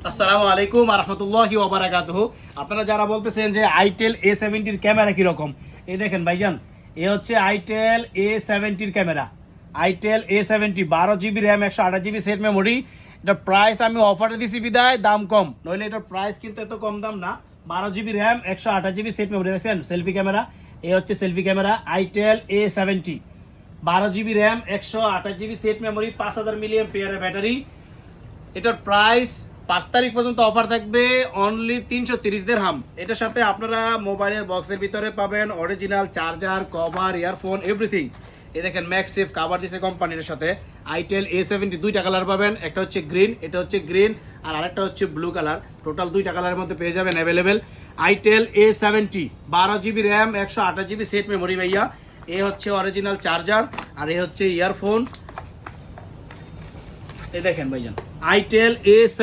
আসসালামু আলাইকুম রহমতুল্লাহি ওয়া বারাকাতুহু। আপনারা যারা বলতেছেন যে আইটেল A70 এর ক্যামেরা কিরকম, এই দেখেন ভাইজান, এ হচ্ছে আইটেল A70 এর camera. Itel A70 12 GB RAM 128 GB set memory. এটার প্রাইস আমি অফারে দিছি বিদায় দাম কম, নইলে এটার প্রাইস কিন্তু এত কম দাম না। 12 GB RAM 128 GB set memory. দেখছেন সেলফি ক্যামেরা, এ হচ্ছে selfie camera itel A70 12 GB RAM 128 GB set memory 5000 mAh battery. এটার প্রাইস 5 তারিখ পর্যন্ত অফার থাকবে অনলি 330 দিরহাম। এটার সাথে আপনারা মোবাইলের বক্সের ভিতরে পাবেন original charger, cover, earphone, everything. এই দেখেন ম্যাক্সেফ কভার দিছে কোম্পানির সাথে। আইটেল A70 দুইটা কালার পাবেন, একটা হচ্ছে গ্রিন, এটা হচ্ছে গ্রিন, আর আরেকটা হচ্ছে ব্লু কালার। টোটাল দুইটা কালারের মধ্যে পেয়ে যাবেন available. Itel A70 12 GB RAM 128 GB set memory ভাইয়া। এ হচ্ছে অরিজিনাল চার্জার, আর এ হচ্ছে ইয়ারফোন। এই দেখেন ভাইজান আইটেল A70